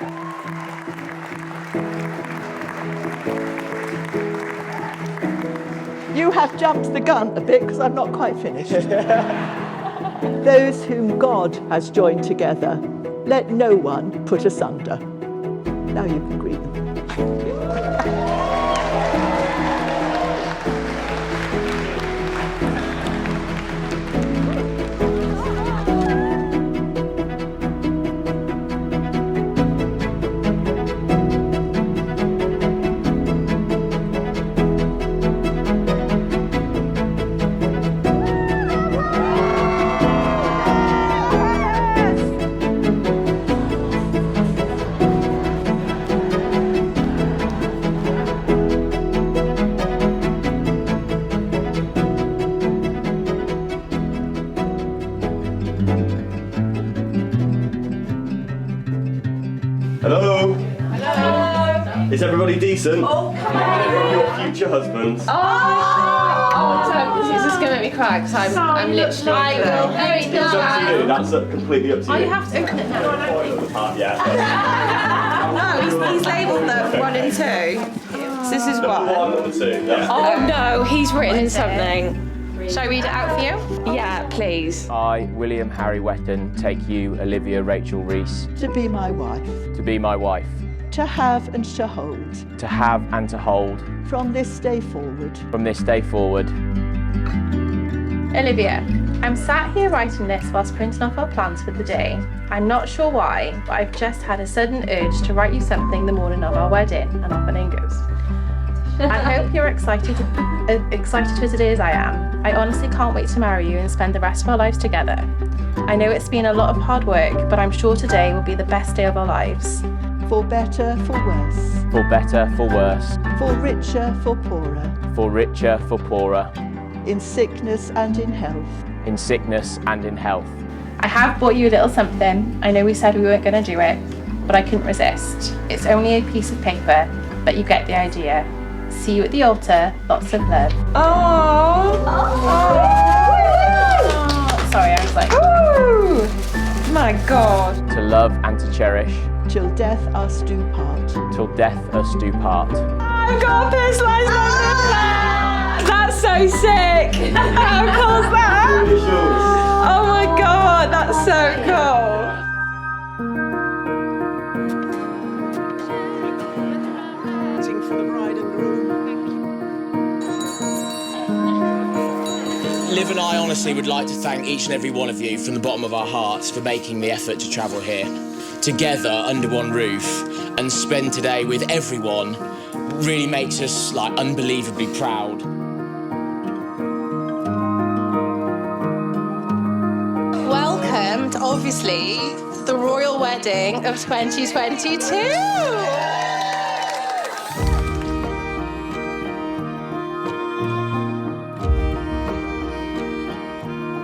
You have jumped the gun a bit because I'm not quite finished. Those whom God has joined together, let no one put asunder. Now you can greet them. Hello? Hello? Is everybody decent? Oh, come on! Your future husbands. This is going to make me cry because I'm literally... I will very It's up to you, that's completely up to you. Oh, you have to open it now. Yeah. No, he's labelled them 1 and 2. So this is Number 1, number 2, yeah. Oh no, he's written something. Shall I read it out for you? Yeah, please. I, William Harry Wetton, take you, Olivia Rachel Rees, To be my wife, to be my wife, to have and to hold, to have and to hold, from this day forward. from this day forward. Olivia, I'm sat here writing this whilst printing off our plans for the day. I'm not sure why, but I've just had a sudden urge to write you something the morning of our wedding, and off the name goes. I hope you're excited as it is I am. I honestly can't wait to marry you and spend the rest of our lives together. I know it's been a lot of hard work, but I'm sure today will be the best day of our lives. For better, for worse, For better, for worse, for richer, for poorer, for richer, for poorer, in sickness and in health. in sickness and in health. I have bought you a little something. I know we said we weren't going to do it, but I couldn't resist. It's only a piece of paper, but you get the idea. See you at the altar. Lots of love. Sorry, I was like, Oh my God. To love and to cherish, Till death us do part. till death us do part. I've got a personalised number. That's so sick. How cool is that? Oh my God, that's so cool. For the bride and groom. Liv and I honestly would like to thank each and every one of you from the bottom of our hearts for making the effort to travel here together under one roof and spend today with everyone. Really makes us unbelievably proud. welcome to obviously the royal wedding of 2022.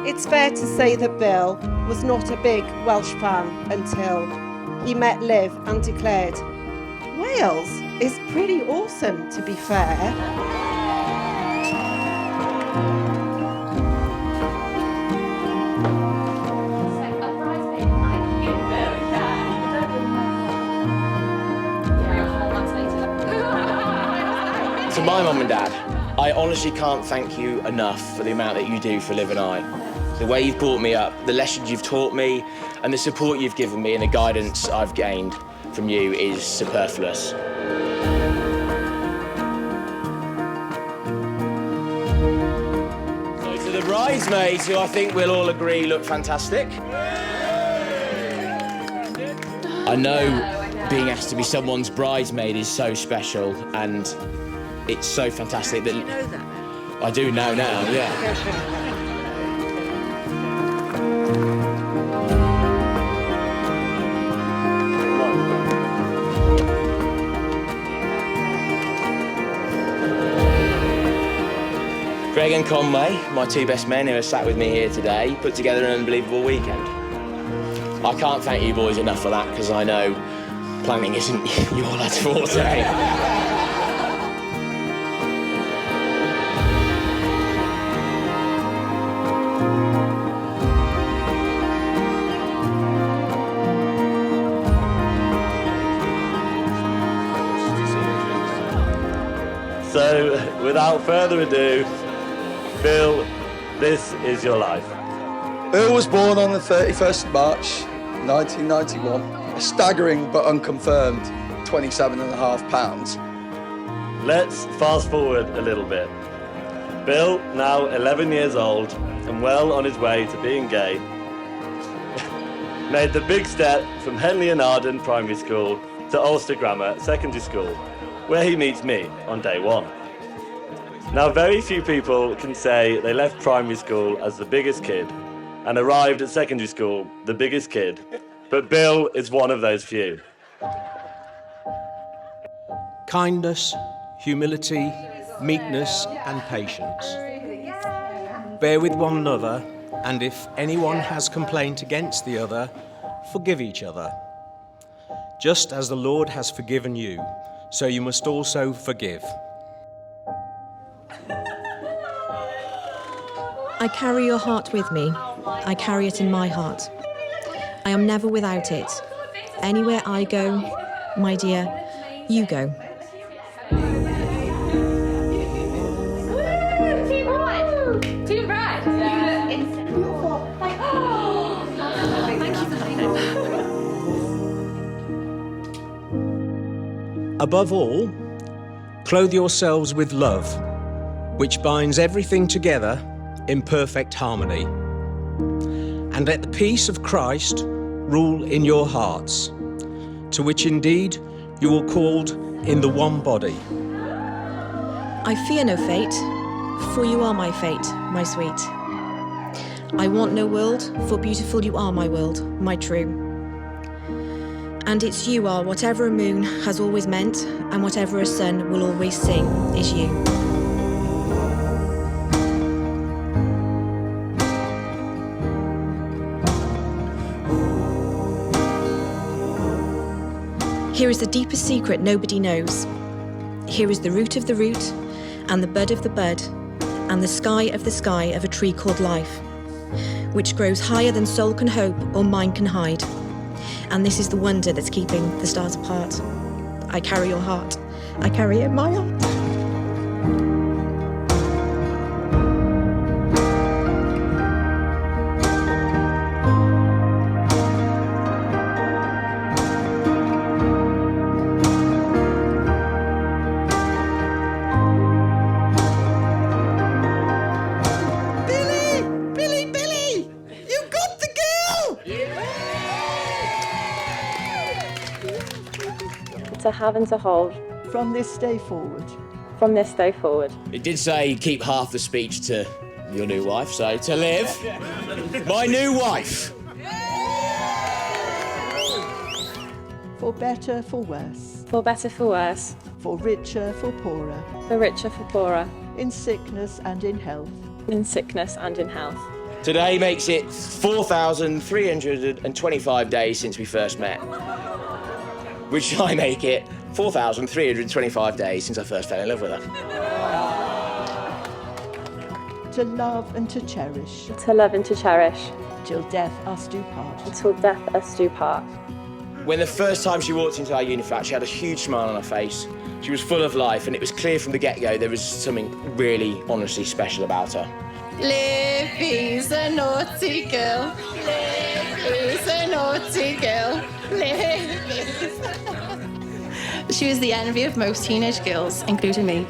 It's fair to say that Bill was not a big Welsh fan until he met Liv and declared, Wales is pretty awesome, to be fair. To my mum and dad, I honestly can't thank you enough for the amount that you do for Liv and I. The way you've brought me up, the lessons you've taught me, and the support you've given me and the guidance I've gained from you is superfluous. So to the bridesmaids, who I think we'll all agree look fantastic. I know being asked to be someone's bridesmaid is so special, and it's so fantastic that... You know that? I do know now, yeah. Greg and Conway, my two best men who are sat with me here today, put together an unbelievable weekend. I can't thank you boys enough for that, because I know planning isn't your lad's forte. So, without further ado, Bill, this is your life. Bill was born on the 31st of March, 1991. A staggering but unconfirmed 27.5 pounds. Let's fast forward a little bit. Bill, now 11 years old and well on his way to being gay, made the big step from Henley and Arden Primary School to Ulster Grammar Secondary School, where he meets me on day one. Now, very few people can say they left primary school as the biggest kid and arrived at secondary school the biggest kid, but Bill is one of those few. Kindness, humility, meekness and patience. Bear with one another, and if anyone has complaint against the other, forgive each other. Just as the Lord has forgiven you, so you must also forgive. I carry your heart with me. I carry it in my heart. I am never without it. Anywhere I go, my dear, you go. Too bright. Above all, clothe yourselves with love, which binds everything together in perfect harmony. And let the peace of Christ rule in your hearts, to which indeed you are called in the one body. I fear no fate, for you are my fate, my sweet. I want no world, for beautiful you are my world, my true. And it's you are whatever a moon has always meant, and whatever a sun will always sing is you. Here is the deepest secret nobody knows. Here is the root of the root, and the bud of the bud, and the sky of a tree called life, which grows higher than soul can hope or mind can hide. And this is the wonder that's keeping the stars apart. I carry your heart. I carry it in my heart. Billy! You got the girl! To have and to hold. From this day forward. From this day forward. It did say keep half the speech to your new wife, so to Liv, my new wife. For better, for worse. For better, for worse. For richer, for poorer. For richer, for poorer. In sickness and in health. In sickness and in health. Today makes it 4,325 days since we first met, which I make it 4,325 days since I first fell in love with her. To love and to cherish. To love and to cherish. Till death us do part. Until death us do part. When the first time she walked into our uni flat, she had a huge smile on her face. She was full of life, and it was clear from the get-go there was something really, honestly special about her. Livy's a naughty girl. Livy's a naughty girl. She was the envy of most teenage girls, including me.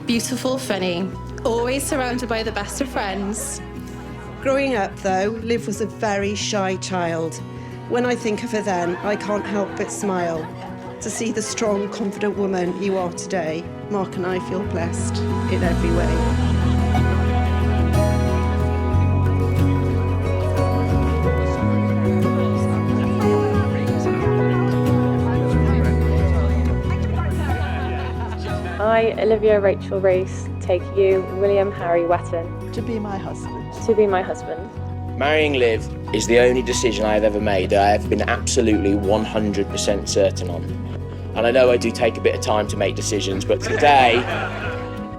Beautiful, funny, always surrounded by the best of friends. Growing up, though, Liv was a very shy child. When I think of her then, I can't help but smile. To see the strong, confident woman you are today, Mark and I feel blessed in every way. I, Olivia Rachel Race, take you, William Harry Wetton, To be my husband. to be my husband. Marrying Liv is the only decision I have ever made that I have been absolutely 100% certain on. And I know I do take a bit of time to make decisions, but today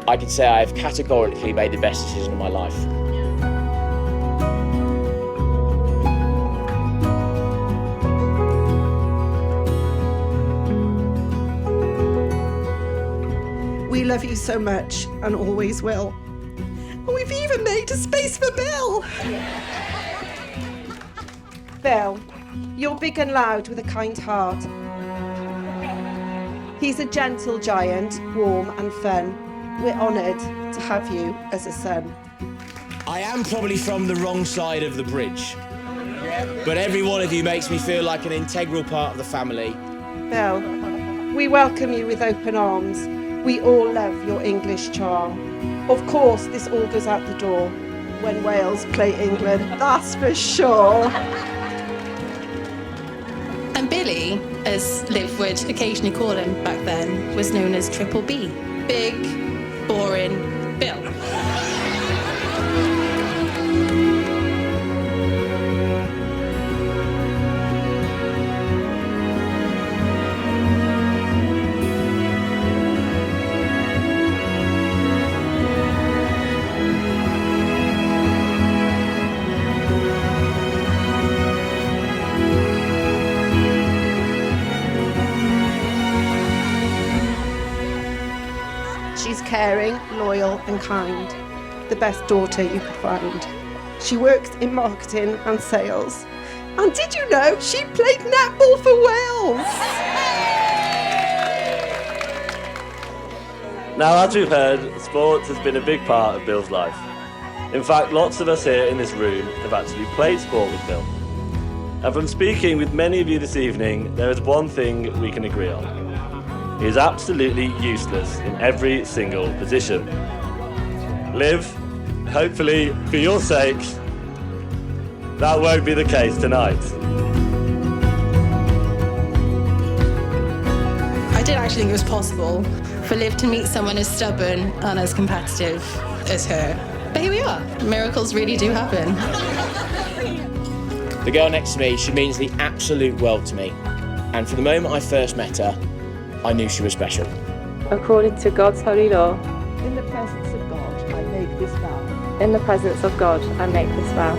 I can say I have categorically made the best decision of my life. We love you so much and always will. And we've even made a space for Bill. Bill, you're big and loud with a kind heart. He's a gentle giant, warm and fun. We're honoured to have you as a son. I am probably from the wrong side of the bridge, but every one of you makes me feel like an integral part of the family. Bill, we welcome you with open arms. We all love your English charm. Of course, this all goes out the door when Wales play England, that's for sure. And Billy, as Liv would occasionally call him back then, was known as Triple B. Big, boring Bill. She's caring, loyal and kind. The best daughter you could find. She works in marketing and sales. And did you know she played netball for Wales? Now, as we've heard, sports has been a big part of Bill's life. In fact, lots of us here in this room have actually played sport with Bill. And from speaking with many of you this evening, there is one thing we can agree on. He is absolutely useless in every single position. Liv, hopefully, for your sake, that won't be the case tonight. I didn't actually think it was possible for Liv to meet someone as stubborn and as competitive as her. But here we are. Miracles really do happen. The girl next to me, she means the absolute world to me. And from the moment I first met her, I knew she was special. According to God's holy law, In the presence of God, I make this vow. in the presence of God, I make this vow.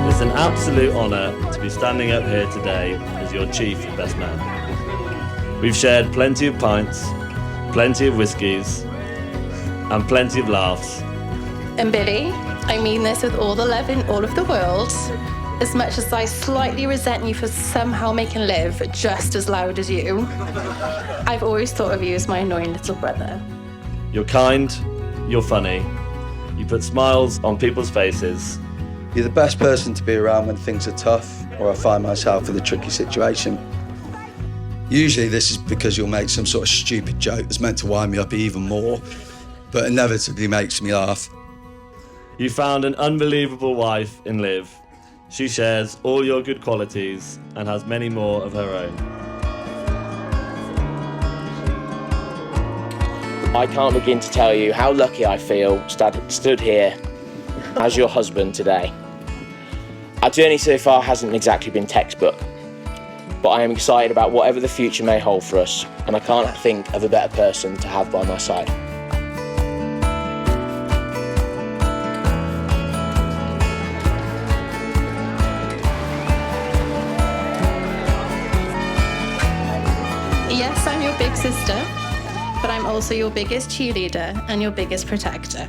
It's an absolute honour to be standing up here today as your chief best man. We've shared plenty of pints, plenty of whiskies, and plenty of laughs. And Billy, I mean this with all the love in all of the world. As much as I slightly resent you for somehow making Liv just as loud as you, I've always thought of you as my annoying little brother. You're kind, you're funny, you put smiles on people's faces. You're the best person to be around when things are tough or I find myself in a tricky situation. Usually this is because you'll make some sort of stupid joke that's meant to wind me up even more, but inevitably makes me laugh. You found an unbelievable wife in Liv. She shares all your good qualities and has many more of her own. I can't begin to tell you how lucky I feel stood here as your husband today. Our journey so far hasn't exactly been textbook, but I am excited about whatever the future may hold for us, and I can't think of a better person to have by my side. Yes, I'm your big sister, but I'm also your biggest cheerleader and your biggest protector.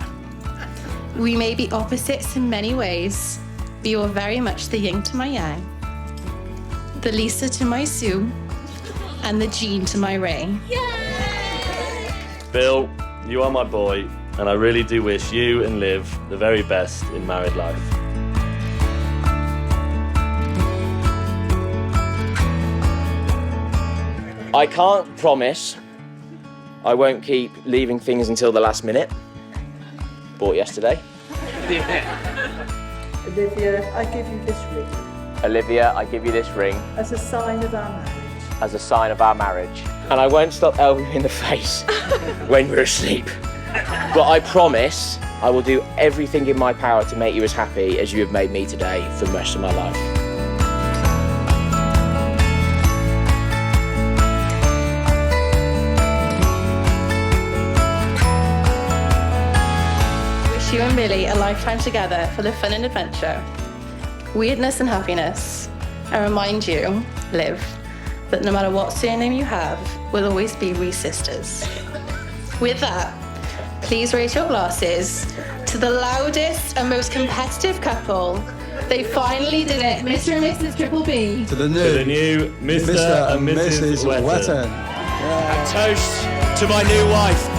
We may be opposites in many ways, but you're very much the yin to my yang, the Lisa to my Sue, and the Jean to my Ray. Bill, you are my boy, and I really do wish you and Liv the very best in married life. I can't promise I won't keep leaving things until the last minute. Bought yesterday. Olivia, I give you this ring Olivia, I give you this ring as a sign of our marriage. as a sign of our marriage. And I won't stop elbowing you in the face when we're asleep. But I promise I will do everything in my power to make you as happy as you have made me today for the rest of my life. Wish you and Billy a lifetime together full of fun and adventure, weirdness and happiness, and remind you, Liv, but no matter what surname you have, we'll always be Reese sisters. With that, please raise your glasses to the loudest and most competitive couple. They finally did it, Mr. and Mrs. Triple B. To the new Mr. and Mrs. Wetton. And toast to my new wife,